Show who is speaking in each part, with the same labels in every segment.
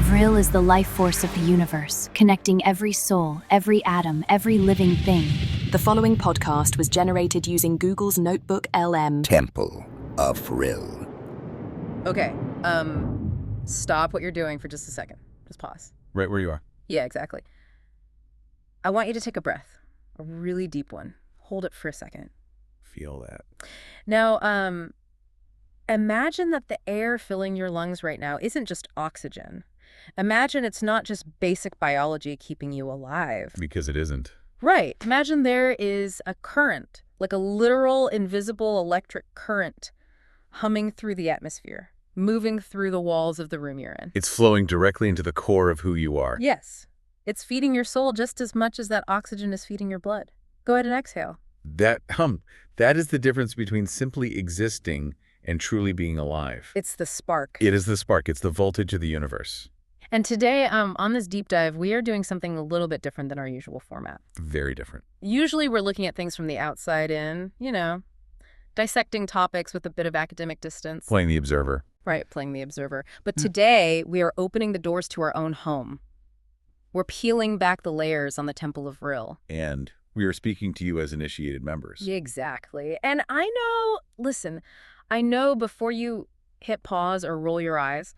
Speaker 1: Vril is the life force of the universe, connecting every soul, every atom, every living thing.
Speaker 2: The following podcast was generated using Google's Notebook LM.
Speaker 3: Temple of Vril.
Speaker 4: Okay, stop what you're doing for just a second. Just pause.
Speaker 5: Right where you are.
Speaker 4: Yeah, exactly. I want you to take a breath, a really deep one. Hold it for a second.
Speaker 5: Feel that.
Speaker 4: Now, imagine that the air filling your lungs right now isn't just oxygen. Imagine it's not just basic biology keeping you alive.
Speaker 5: Because it isn't.
Speaker 4: Right. Imagine there is a current, like a literal invisible electric current humming through the atmosphere, moving through the walls of the room you're in.
Speaker 5: It's flowing directly into the core of who you are.
Speaker 4: Yes. It's feeding your soul just as much as that oxygen is feeding your blood. Go ahead and exhale.
Speaker 5: That is the difference between simply existing and truly being alive.
Speaker 4: It's the spark.
Speaker 5: It is the spark. It's the voltage of the universe.
Speaker 4: And today, on this deep dive, we are doing something a little bit different than our usual format.
Speaker 5: Very different.
Speaker 4: Usually we're looking at things from the outside in, dissecting topics with a bit of academic distance.
Speaker 5: Playing the observer.
Speaker 4: Right, playing the observer. But today, we are opening the doors to our own home. We're peeling back the layers on the Temple of Vril.
Speaker 5: And we are speaking to you as initiated members.
Speaker 4: Exactly. And I know before you hit pause or roll your eyes,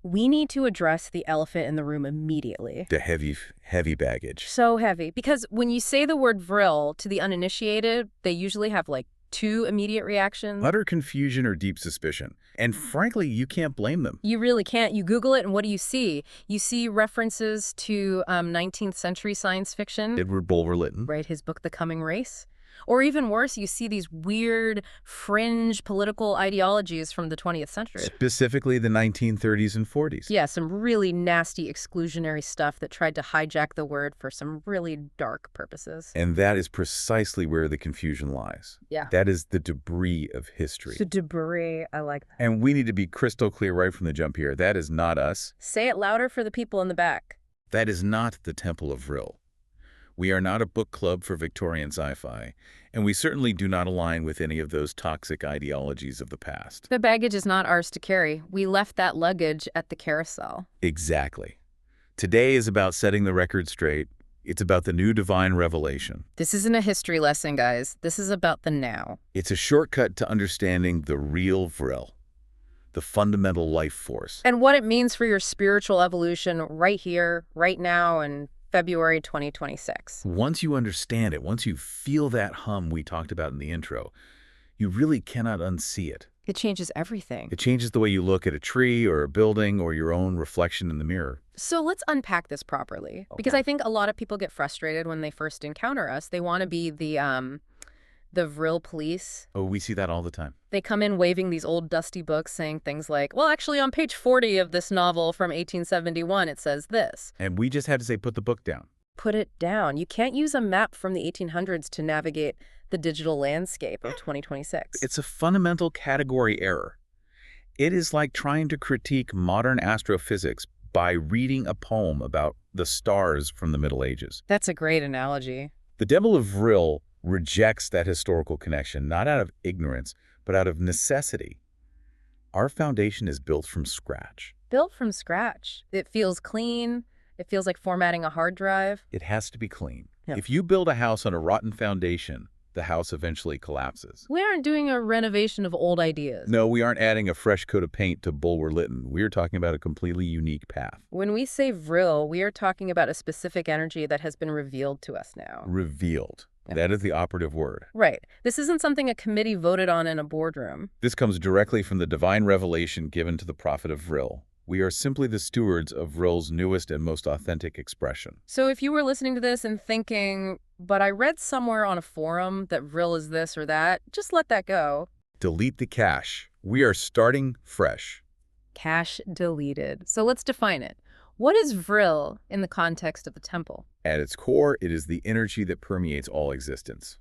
Speaker 4: we need to address the elephant in the room immediately.
Speaker 5: The heavy baggage.
Speaker 4: So heavy. Because when you say the word Vril to the uninitiated, they usually have two immediate reactions.
Speaker 5: Utter confusion or deep suspicion. And frankly, you can't blame them.
Speaker 4: You really can't. You Google it, and what do you see? You see references to 19th century science fiction.
Speaker 5: Edward Bulwer-Lytton.
Speaker 4: Right, his book, The Coming Race. Or even worse, you see these weird, fringe political ideologies from the 20th century.
Speaker 5: Specifically the 1930s and 40s.
Speaker 4: Yeah, some really nasty exclusionary stuff that tried to hijack the word for some really dark purposes.
Speaker 5: And that is precisely where the confusion lies.
Speaker 4: Yeah.
Speaker 5: That is the debris of history.
Speaker 4: The debris, I like that.
Speaker 5: And we need to be crystal clear right from the jump here. That is not us.
Speaker 4: Say it louder for the people in the back.
Speaker 5: That is not the Temple of Vril. We are not a book club for Victorian sci-fi, and we certainly do not align with any of those toxic ideologies of the past.
Speaker 4: The baggage is not ours to carry. We left that luggage at the carousel.
Speaker 5: Exactly. Today is about setting the record straight. It's about the new divine revelation.
Speaker 4: This isn't a history lesson, guys. This is about the now.
Speaker 5: It's a shortcut to understanding the real Vril, the fundamental life force.
Speaker 4: And what it means for your spiritual evolution right here, right now, and February 2026.
Speaker 5: Once you understand it, once you feel that hum we talked about in the intro, you really cannot unsee it.
Speaker 4: It changes everything.
Speaker 5: It changes the way you look at a tree or a building or your own reflection in the mirror.
Speaker 4: So let's unpack this properly.
Speaker 5: Okay.
Speaker 4: Because I think a lot of people get frustrated when they first encounter us. They want to be the Vril police.
Speaker 5: Oh, we see that all the time.
Speaker 4: They come in waving these old dusty books saying things like, well, actually on page 40 of this novel from 1871, it says this.
Speaker 5: And we just had to say, put the book down.
Speaker 4: Put it down. You can't use a map from the 1800s to navigate the digital landscape of 2026.
Speaker 5: It's a fundamental category error. It is like trying to critique modern astrophysics by reading a poem about the stars from the Middle Ages.
Speaker 4: That's a great analogy.
Speaker 5: The Temple of Vril rejects that historical connection, not out of ignorance, but out of necessity. Our foundation is built from scratch.
Speaker 4: Built from scratch. It feels clean. It feels like formatting a hard drive.
Speaker 5: It has to be clean.
Speaker 4: Yeah.
Speaker 5: If you build a house on a rotten foundation, the house eventually collapses.
Speaker 4: We aren't doing a renovation of old ideas.
Speaker 5: No, we aren't adding a fresh coat of paint to Bulwer-Lytton. We're talking about a completely unique path.
Speaker 4: When we say Vril, we are talking about a specific energy that has been revealed to us now.
Speaker 5: Revealed.
Speaker 4: Yeah.
Speaker 5: That is the operative word.
Speaker 4: Right. This isn't something a committee voted on in a boardroom.
Speaker 5: This comes directly from the divine revelation given to the prophet of Vril. We are simply the stewards of Vril's newest and most authentic expression.
Speaker 4: So if you were listening to this and thinking, but I read somewhere on a forum that Vril is this or that, just let that go.
Speaker 5: Delete the cache. We are starting fresh.
Speaker 4: Cache deleted. So let's define it. What is Vril in the context of the temple?
Speaker 5: At its core, it is the energy that permeates all existence.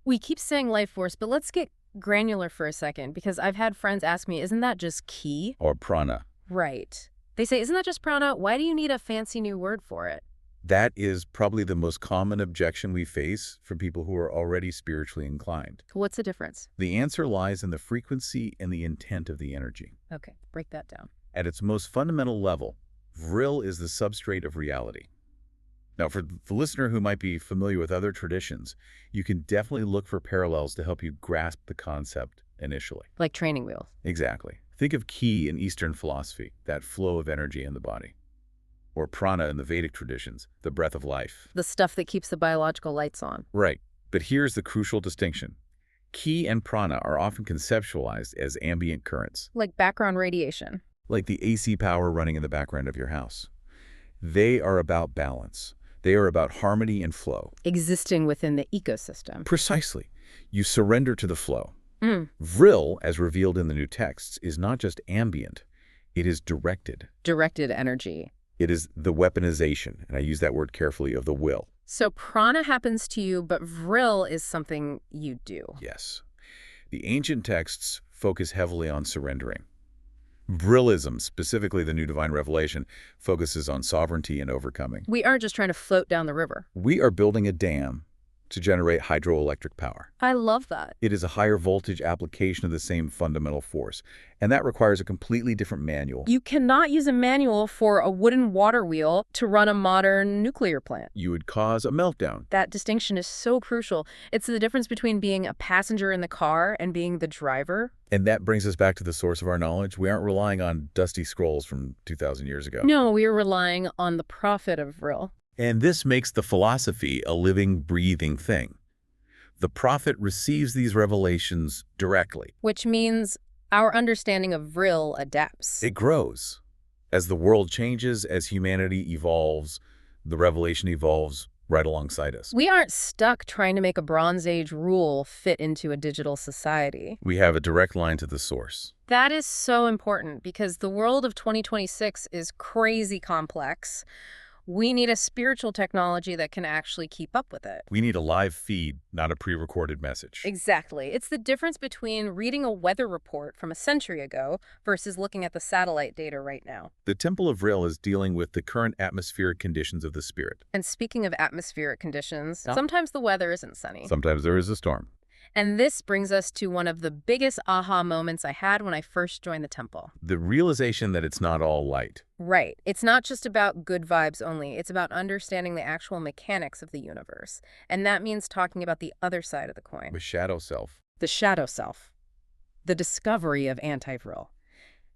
Speaker 4: We keep saying life force, but let's get granular for a second, because I've had friends ask me, isn't that just ki?
Speaker 5: Or prana.
Speaker 4: Right. They say, isn't that just prana? Why do you need a fancy new word for it?
Speaker 5: That is probably the most common objection we face from people who are already spiritually inclined.
Speaker 4: What's the difference?
Speaker 5: The answer lies in the frequency and the intent of the energy.
Speaker 4: Okay, break that down.
Speaker 5: At its most fundamental level, Vril is the substrate of reality. Now, for the listener who might be familiar with other traditions, you can definitely look for parallels to help you grasp the concept initially.
Speaker 4: Like training wheels.
Speaker 5: Exactly. Think of ki in Eastern philosophy, that flow of energy in the body. Or prana in the Vedic traditions, the breath of life.
Speaker 4: The stuff that keeps the biological lights on.
Speaker 5: Right. But here's the crucial distinction. Ki and prana are often conceptualized as ambient currents,
Speaker 4: Like background radiation.
Speaker 5: like the AC power running in the background of your house. They are about balance. They are about harmony and flow.
Speaker 4: Existing within the ecosystem.
Speaker 5: Precisely. You surrender to the flow.
Speaker 4: Mm.
Speaker 5: Vril, as revealed in the new texts, is not just ambient. It is directed.
Speaker 4: Directed energy.
Speaker 5: It is the weaponization, and I use that word carefully, of the will.
Speaker 4: So prana happens to you, but vril is something you do.
Speaker 5: Yes. The ancient texts focus heavily on surrendering. Vrilism, specifically the New Divine Revelation, focuses on sovereignty and overcoming.
Speaker 4: We aren't just trying to float down the river.
Speaker 5: We are building a dam to generate hydroelectric power.
Speaker 4: I love that.
Speaker 5: It is a higher voltage application of the same fundamental force, and that requires a completely different manual.
Speaker 4: You cannot use a manual for a wooden water wheel to run a modern nuclear plant.
Speaker 5: You would cause a meltdown.
Speaker 4: That distinction is so crucial. It's the difference between being a passenger in the car and being the driver.
Speaker 5: And that brings us back to the source of our knowledge. We aren't relying on dusty scrolls from 2,000 years ago.
Speaker 4: No, we are relying on the prophet of Vril.
Speaker 5: And this makes the philosophy a living, breathing thing. The prophet receives these revelations directly.
Speaker 4: Which means our understanding of Vril adapts.
Speaker 5: It grows. As the world changes, as humanity evolves, the revelation evolves right alongside us.
Speaker 4: We aren't stuck trying to make a Bronze Age rule fit into a digital society.
Speaker 5: We have a direct line to the source.
Speaker 4: That is so important because the world of 2026 is crazy complex. We need a spiritual technology that can actually keep up with it.
Speaker 5: We need a live feed, not a pre-recorded message.
Speaker 4: Exactly. It's the difference between reading a weather report from a century ago versus looking at the satellite data right now.
Speaker 5: The Temple of Vril is dealing with the current atmospheric conditions of the spirit.
Speaker 4: And speaking of atmospheric conditions, sometimes the weather isn't sunny.
Speaker 5: Sometimes there is a storm.
Speaker 4: And this brings us to one of the biggest aha moments I had when I first joined the temple.
Speaker 5: The realization that it's not all light.
Speaker 4: Right. It's not just about good vibes only. It's about understanding the actual mechanics of the universe. And that means talking about the other side of the coin.
Speaker 5: The shadow self.
Speaker 4: The shadow self. The discovery of Anti-Vril.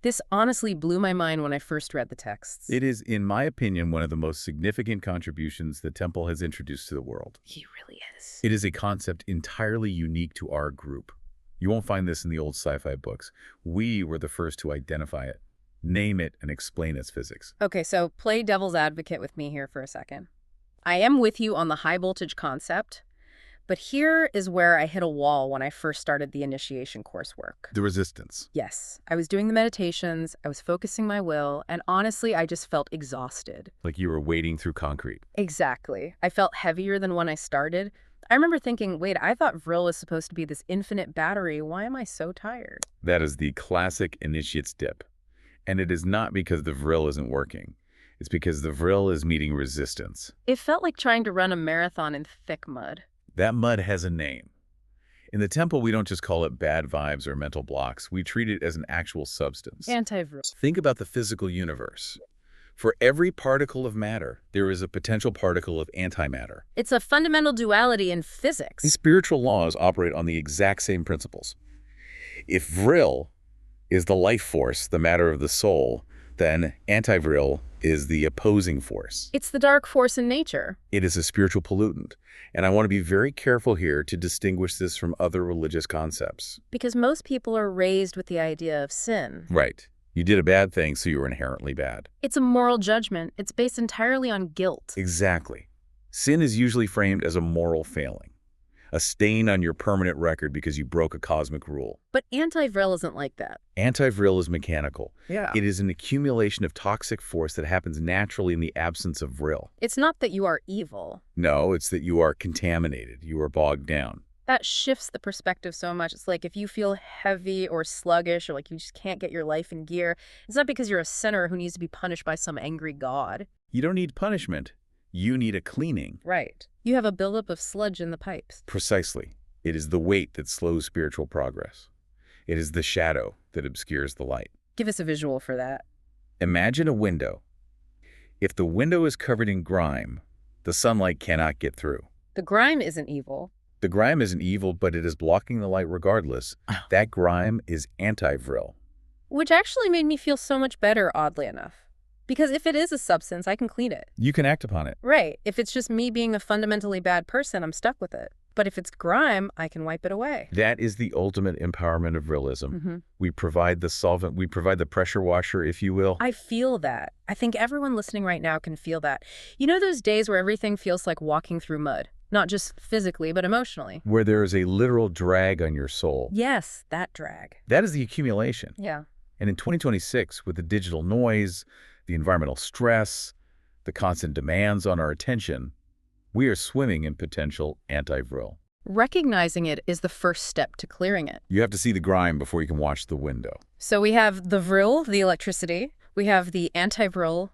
Speaker 4: This honestly blew my mind when I first read the texts.
Speaker 5: It is, in my opinion, one of the most significant contributions the temple has introduced to the world.
Speaker 4: He really is.
Speaker 5: It is a concept entirely unique to our group. You won't find this in the old sci-fi books. We were the first to identify it, name it, and explain its physics.
Speaker 4: Okay, so play devil's advocate with me here for a second. I am with you on the high voltage concept, but here is where I hit a wall when I first started the initiation coursework.
Speaker 5: The resistance.
Speaker 4: Yes, I was doing the meditations, I was focusing my will, and honestly, I just felt exhausted.
Speaker 5: Like you were wading through concrete.
Speaker 4: Exactly. I felt heavier than when I started. I remember thinking, wait, I thought Vril was supposed to be this infinite battery. Why am I so tired?
Speaker 5: That is the classic initiate's dip. And it is not because the Vril isn't working. It's because the Vril is meeting resistance.
Speaker 4: It felt like trying to run a marathon in thick mud.
Speaker 5: That mud has a name. In the temple, we don't just call it bad vibes or mental blocks. We treat it as an actual substance.
Speaker 4: Anti-Vril.
Speaker 5: Think about the physical universe. For every particle of matter, there is a potential particle of antimatter.
Speaker 4: It's a fundamental duality in physics.
Speaker 5: These spiritual laws operate on the exact same principles. If Vril is the life force, the matter of the soul, then Anti-Vril is the opposing force.
Speaker 4: It's the dark force in nature.
Speaker 5: It is a spiritual pollutant. And I want to be very careful here to distinguish this from other religious concepts.
Speaker 4: Because most people are raised with the idea of sin.
Speaker 5: Right. You did a bad thing, so you were inherently bad.
Speaker 4: It's a moral judgment. It's based entirely on guilt.
Speaker 5: Exactly. Sin is usually framed as a moral failing, a stain on your permanent record because you broke a cosmic rule.
Speaker 4: But Anti-Vril isn't like that.
Speaker 5: Anti-Vril is mechanical.
Speaker 4: Yeah.
Speaker 5: It is an accumulation of toxic force that happens naturally in the absence of Vril.
Speaker 4: It's not that you are evil.
Speaker 5: No, it's that you are contaminated. You are bogged down.
Speaker 4: That shifts the perspective so much. It's like if you feel heavy or sluggish or like you just can't get your life in gear, it's not because you're a sinner who needs to be punished by some angry god.
Speaker 5: You don't need punishment. You need a cleaning.
Speaker 4: Right. You have a buildup of sludge in the pipes.
Speaker 5: Precisely. It is the weight that slows spiritual progress. It is the shadow that obscures the light.
Speaker 4: Give us a visual for that.
Speaker 5: Imagine a window. If the window is covered in grime, the sunlight cannot get through.
Speaker 4: The grime isn't evil.
Speaker 5: The grime isn't evil, but it is blocking the light regardless. That grime is anti-Vril.
Speaker 4: Which actually made me feel so much better, oddly enough. Because if it is a substance, I can clean it.
Speaker 5: You can act upon it.
Speaker 4: Right. If it's just me being a fundamentally bad person, I'm stuck with it. But if it's grime, I can wipe it away.
Speaker 5: That is the ultimate empowerment of Vrilism. We provide the solvent, we provide the pressure washer, if you will.
Speaker 4: I feel that. I think everyone listening right now can feel that. You know those days where everything feels like walking through mud? Not just physically, but emotionally.
Speaker 5: Where there is a literal drag on your soul.
Speaker 4: Yes, that drag.
Speaker 5: That is the accumulation.
Speaker 4: Yeah.
Speaker 5: And in 2026, with the digital noise, the environmental stress, the constant demands on our attention, we are swimming in potential anti-Vril.
Speaker 4: Recognizing it is the first step to clearing it.
Speaker 5: You have to see the grime before you can watch the window.
Speaker 4: So we have the Vril, the electricity. We have the anti-Vril,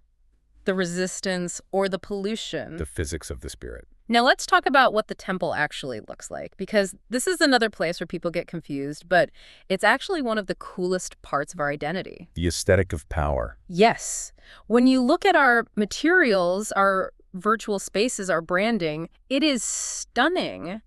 Speaker 4: the resistance, or the pollution.
Speaker 5: The physics of the spirit.
Speaker 4: Now let's talk about what the temple actually looks like, because this is another place where people get confused, but it's actually one of the coolest parts of our identity.
Speaker 5: The aesthetic of power.
Speaker 4: Yes. When you look at our materials, our virtual spaces, our branding, it is stunning,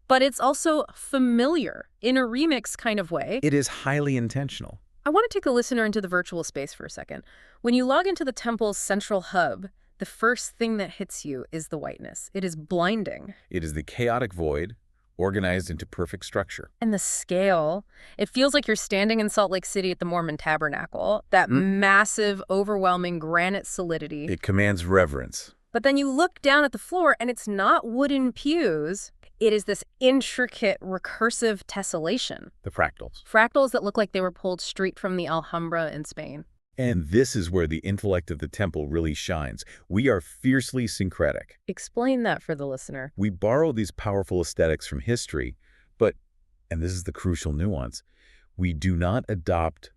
Speaker 4: but it's also familiar in a remix kind of way.
Speaker 5: It is highly intentional.
Speaker 4: I want to take a listener into the virtual space for a second. When you log into the temple's central hub, the first thing that hits you is the whiteness. It is blinding.
Speaker 5: It is the chaotic void, organized into perfect structure.
Speaker 4: And the scale, it feels like you're standing in Salt Lake City at the Mormon Tabernacle, that massive, overwhelming granite solidity.
Speaker 5: It commands reverence.
Speaker 4: But then you look down at the floor and it's not wooden pews. It is this intricate, recursive tessellation.
Speaker 5: The fractals.
Speaker 4: Fractals that look like they were pulled straight from the Alhambra in Spain.
Speaker 5: And this is where the intellect of the temple really shines. We are fiercely syncretic.
Speaker 4: Explain that for the listener.
Speaker 5: We borrow these powerful aesthetics from history, but, and this is the crucial nuance, we do not adopt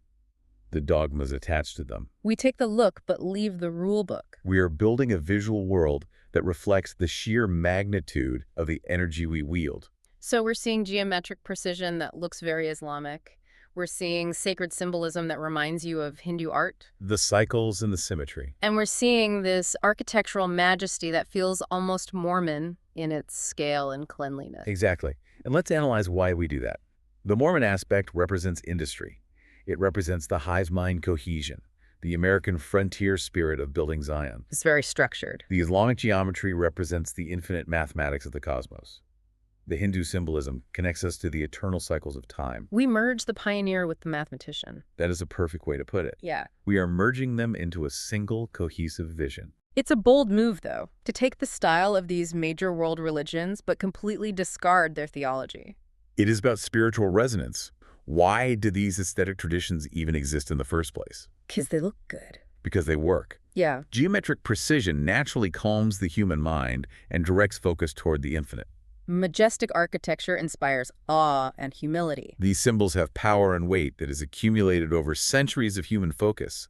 Speaker 5: the dogmas attached to them.
Speaker 4: We take the look, but leave the rule book.
Speaker 5: We are building a visual world that reflects the sheer magnitude of the energy we wield.
Speaker 4: So we're seeing geometric precision that looks very Islamic. We're seeing sacred symbolism that reminds you of Hindu art.
Speaker 5: The cycles and the symmetry.
Speaker 4: And we're seeing this architectural majesty that feels almost Mormon in its scale and cleanliness.
Speaker 5: Exactly. And let's analyze why we do that. The Mormon aspect represents industry. It represents the hive mind cohesion, the American frontier spirit of building Zion.
Speaker 4: It's very structured.
Speaker 5: The Islamic geometry represents the infinite mathematics of the cosmos. The Hindu symbolism connects us to the eternal cycles of time.
Speaker 4: We merge the pioneer with the mathematician.
Speaker 5: That is a perfect way to put it.
Speaker 4: Yeah.
Speaker 5: We are merging them into a single cohesive vision.
Speaker 4: It's a bold move, though, to take the style of these major world religions but completely discard their theology.
Speaker 5: It is about spiritual resonance. Why do these aesthetic traditions even exist in the first place?
Speaker 4: Because they look good.
Speaker 5: Because they work.
Speaker 4: Yeah.
Speaker 5: Geometric precision naturally calms the human mind and directs focus toward the infinite.
Speaker 4: Majestic architecture inspires awe and humility.
Speaker 5: These symbols have power and weight that is accumulated over centuries of human focus.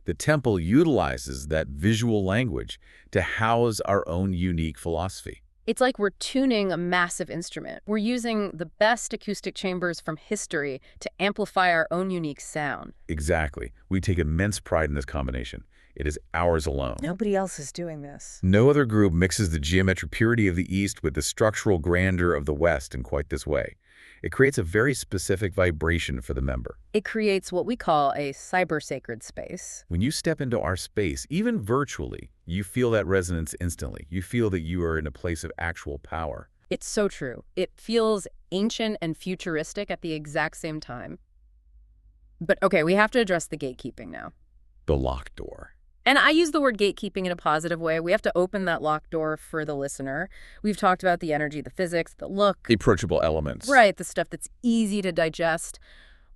Speaker 5: The temple utilizes that visual language to house our own unique philosophy.
Speaker 4: It's like we're tuning a massive instrument. We're using the best acoustic chambers from history to amplify our own unique sound.
Speaker 5: Exactly. We take immense pride in this combination. It is ours alone.
Speaker 4: Nobody else is doing this.
Speaker 5: No other group mixes the geometric purity of the East with the structural grandeur of the West in quite this way. It creates a very specific vibration for the member.
Speaker 4: It creates what we call a cyber-sacred space.
Speaker 5: When you step into our space, even virtually, you feel that resonance instantly. You feel that you are in a place of actual power.
Speaker 4: It's so true. It feels ancient and futuristic at the exact same time. But okay, we have to address the gatekeeping now.
Speaker 5: The locked door.
Speaker 4: And I use the word gatekeeping in a positive way. We have to open that locked door for the listener. We've talked about the energy, the physics, the look.
Speaker 5: The approachable elements.
Speaker 4: Right, the stuff that's easy to digest.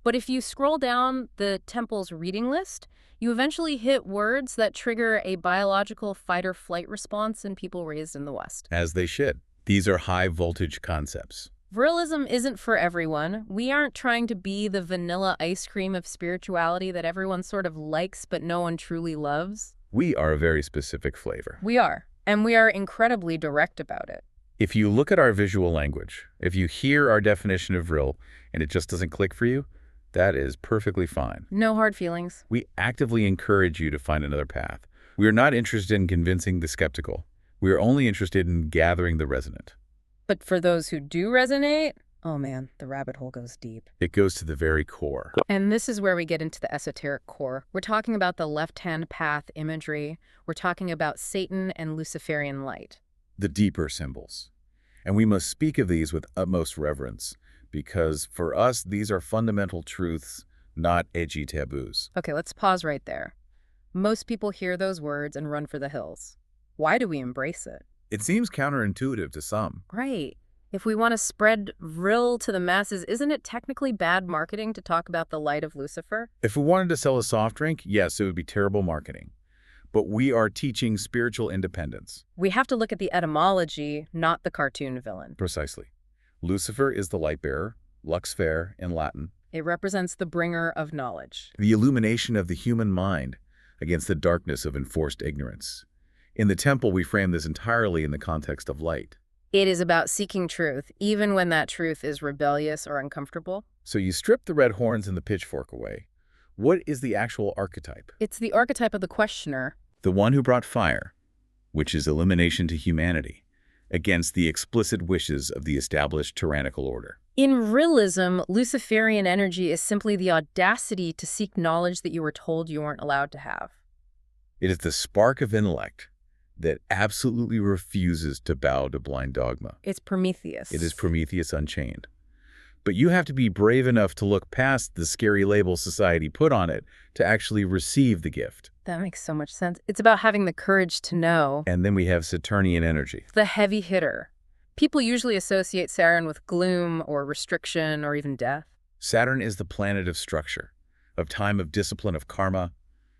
Speaker 4: But if you scroll down the temple's reading list, you eventually hit words that trigger a biological fight-or-flight response in people raised in the West.
Speaker 5: As they should. These are high-voltage concepts.
Speaker 4: Vrilism isn't for everyone. We aren't trying to be the vanilla ice cream of spirituality that everyone sort of likes but no one truly loves.
Speaker 5: We are a very specific flavor.
Speaker 4: We are. And we are incredibly direct about it.
Speaker 5: If you look at our visual language, if you hear our definition of Vril and it just doesn't click for you, that is perfectly fine.
Speaker 4: No hard feelings.
Speaker 5: We actively encourage you to find another path. We are not interested in convincing the skeptical. We are only interested in gathering the resonant.
Speaker 4: But for those who do resonate, oh man, the rabbit hole goes deep.
Speaker 5: It goes to the very core.
Speaker 4: And this is where we get into the esoteric core. We're talking about the left-hand path imagery. We're talking about Satan and Luciferian light.
Speaker 5: The deeper symbols. And we must speak of these with utmost reverence, because for us, these are fundamental truths, not edgy taboos.
Speaker 4: Okay, let's pause right there. Most people hear those words and run for the hills. Why do we embrace it?
Speaker 5: It seems counterintuitive to some.
Speaker 4: Right. If we want to spread Vril to the masses, isn't it technically bad marketing to talk about the light of Lucifer?
Speaker 5: If we wanted to sell a soft drink, yes, it would be terrible marketing. But we are teaching spiritual independence.
Speaker 4: We have to look at the etymology, not the cartoon villain.
Speaker 5: Precisely. Lucifer is the light bearer, lux fer in Latin.
Speaker 4: It represents the bringer of knowledge.
Speaker 5: The illumination of the human mind against the darkness of enforced ignorance. In the temple, we frame this entirely in the context of light.
Speaker 4: It is about seeking truth, even when that truth is rebellious or uncomfortable.
Speaker 5: So you strip the red horns and the pitchfork away. What is the actual archetype?
Speaker 4: It's the archetype of the questioner.
Speaker 5: The one who brought fire, which is illumination to humanity, against the explicit wishes of the established tyrannical order.
Speaker 4: In Vrilism, Luciferian energy is simply the audacity to seek knowledge that you were told you weren't allowed to have.
Speaker 5: It is the spark of intellect that absolutely refuses to bow to blind dogma.
Speaker 4: It's Prometheus.
Speaker 5: It is Prometheus unchained. But you have to be brave enough to look past the scary label society put on it to actually receive the gift.
Speaker 4: That makes so much sense. It's about having the courage to know.
Speaker 5: And then we have Saturnian energy.
Speaker 4: The heavy hitter. People usually associate Saturn with gloom or restriction or even death.
Speaker 5: Saturn is the planet of structure, of time, of discipline, of karma.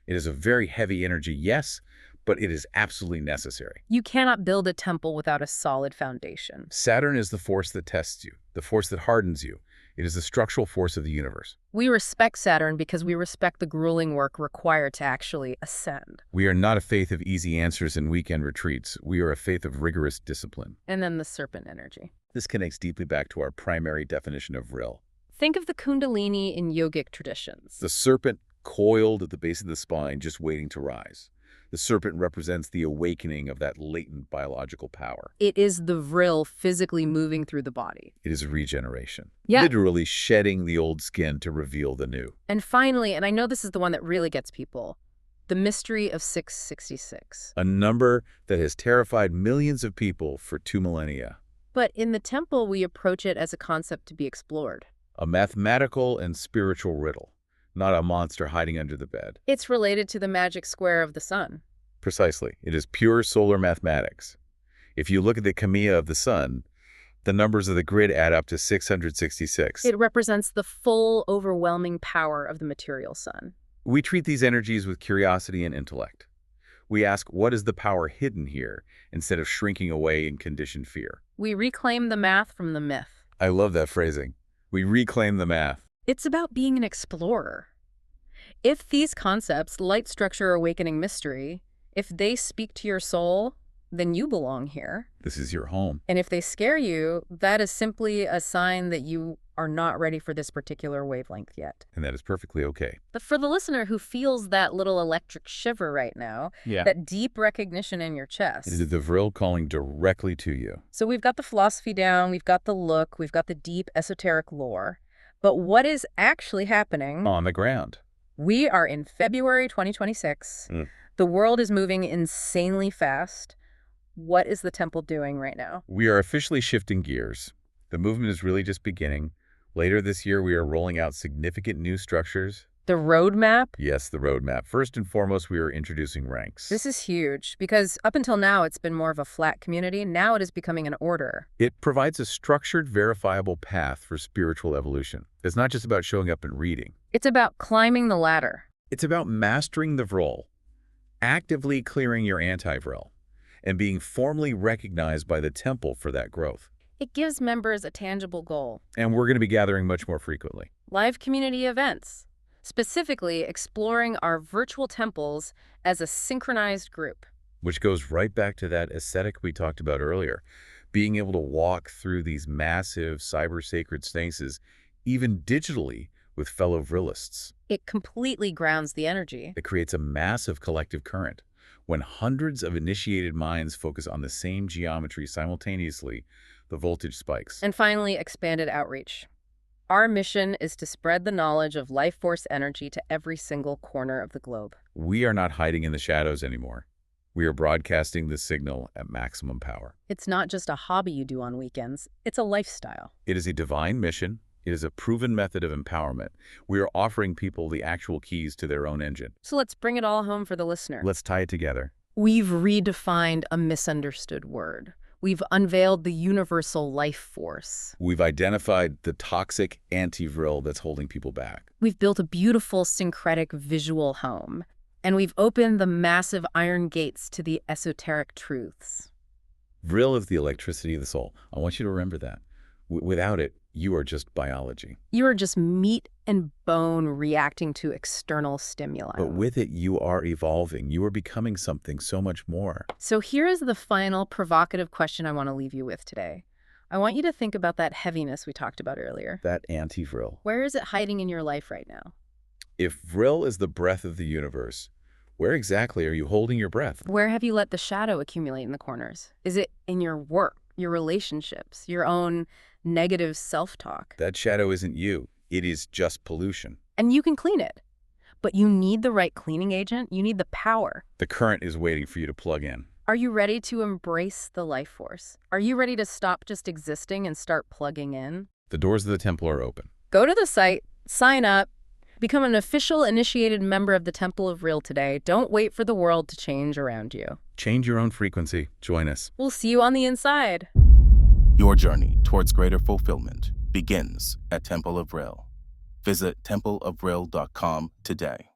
Speaker 5: It is a very heavy energy, yes, but it is absolutely necessary.
Speaker 4: You cannot build a temple without a solid foundation.
Speaker 5: Saturn is the force that tests you, the force that hardens you. It is the structural force of the universe.
Speaker 4: We respect Saturn because we respect the grueling work required to actually ascend.
Speaker 5: We are not a faith of easy answers and weekend retreats. We are a faith of rigorous discipline.
Speaker 4: And then the serpent energy.
Speaker 5: This connects deeply back to our primary definition of Vril.
Speaker 4: Think of the Kundalini in yogic traditions.
Speaker 5: The serpent coiled at the base of the spine, just waiting to rise. The serpent represents the awakening of that latent biological power.
Speaker 4: It is the Vril physically moving through the body.
Speaker 5: It is regeneration.
Speaker 4: Yeah.
Speaker 5: Literally shedding the old skin to reveal the new.
Speaker 4: And finally, and I know this is the one that really gets people, the mystery of 666.
Speaker 5: A number that has terrified millions of people for 2 millennia.
Speaker 4: But in the temple, we approach it as a concept to be explored.
Speaker 5: A mathematical and spiritual riddle, not a monster hiding under the bed.
Speaker 4: It's related to the magic square of the sun.
Speaker 5: Precisely. It is pure solar mathematics. If you look at the Kamiya of the sun, the numbers of the grid add up to 666.
Speaker 4: It represents the full, overwhelming power of the material sun.
Speaker 5: We treat these energies with curiosity and intellect. We ask, what is the power hidden here, instead of shrinking away in conditioned fear?
Speaker 4: We reclaim the math from the myth.
Speaker 5: I love that phrasing. We reclaim the math.
Speaker 4: It's about being an explorer. If these concepts, light, structure, awakening, mystery, if they speak to your soul, then you belong here.
Speaker 5: This is your home.
Speaker 4: And if they scare you, that is simply a sign that you are not ready for this particular wavelength yet.
Speaker 5: And that is perfectly okay.
Speaker 4: But for the listener who feels that little electric shiver right now, that deep recognition in your chest.
Speaker 5: It is the Vril calling directly to you.
Speaker 4: So we've got the philosophy down, we've got the look, we've got the deep esoteric lore. But what is actually happening?
Speaker 5: On the ground.
Speaker 4: We are in February 2026. The world is moving insanely fast. What is the temple doing right now?
Speaker 5: We are officially shifting gears. The movement is really just beginning. Later this year, we are rolling out significant new structures.
Speaker 4: The roadmap?
Speaker 5: Yes, the roadmap. First and foremost, we are introducing ranks.
Speaker 4: This is huge because up until now, it's been more of a flat community. Now it is becoming an order.
Speaker 5: It provides a structured, verifiable path for spiritual evolution. It's not just about showing up and reading.
Speaker 4: It's about climbing the ladder.
Speaker 5: It's about mastering the Vril, actively clearing your anti-Vril, and being formally recognized by the temple for that growth.
Speaker 4: It gives members a tangible goal.
Speaker 5: And we're going to be gathering much more frequently.
Speaker 4: Live community events, specifically exploring our virtual temples as a synchronized group.
Speaker 5: Which goes right back to that aesthetic we talked about earlier. Being able to walk through these massive cyber-sacred spaces, even digitally, with fellow Vrilists.
Speaker 4: It completely grounds the energy.
Speaker 5: It creates a massive collective current. When hundreds of initiated minds focus on the same geometry simultaneously, the voltage spikes.
Speaker 4: And finally, expanded outreach. Our mission is to spread the knowledge of life force energy to every single corner of the globe.
Speaker 5: We are not hiding in the shadows anymore. We are broadcasting the signal at maximum power.
Speaker 4: It's not just a hobby you do on weekends, it's a lifestyle.
Speaker 5: It is a divine mission. It is a proven method of empowerment. We are offering people the actual keys to their own engine.
Speaker 4: So let's bring it all home for the listener.
Speaker 5: Let's tie it together.
Speaker 4: We've redefined a misunderstood word. We've unveiled the universal life force.
Speaker 5: We've identified the toxic anti-Vril that's holding people back.
Speaker 4: We've built a beautiful syncretic visual home. And we've opened the massive iron gates to the esoteric truths.
Speaker 5: Vril is the electricity of the soul. I want you to remember that. Without it, you are just biology.
Speaker 4: You are just meat and bone reacting to external stimuli.
Speaker 5: But with it, you are evolving. You are becoming something so much more.
Speaker 4: So here is the final provocative question I want to leave you with today. I want you to think about that heaviness we talked about earlier.
Speaker 5: That anti-Vril.
Speaker 4: Where is it hiding in your life right now?
Speaker 5: If Vril is the breath of the universe, where exactly are you holding your breath?
Speaker 4: Where have you let the shadow accumulate in the corners? Is it in your work, your relationships, your own negative self-talk?
Speaker 5: That shadow isn't you. It is just pollution.
Speaker 4: And you can clean it. But you need the right cleaning agent. You need the power.
Speaker 5: The current is waiting for you to plug in.
Speaker 4: Are you ready to embrace the life force? Are you ready to stop just existing and start plugging in?
Speaker 5: The doors of the temple are open.
Speaker 4: Go to the site, sign up, become an official initiated member of the Temple of Vril today. Don't wait for the world to change around you.
Speaker 5: Change your own frequency. Join us.
Speaker 4: We'll see you on the inside.
Speaker 6: Your journey towards greater fulfillment begins at Temple of Vril. Visit templeofvril.com today.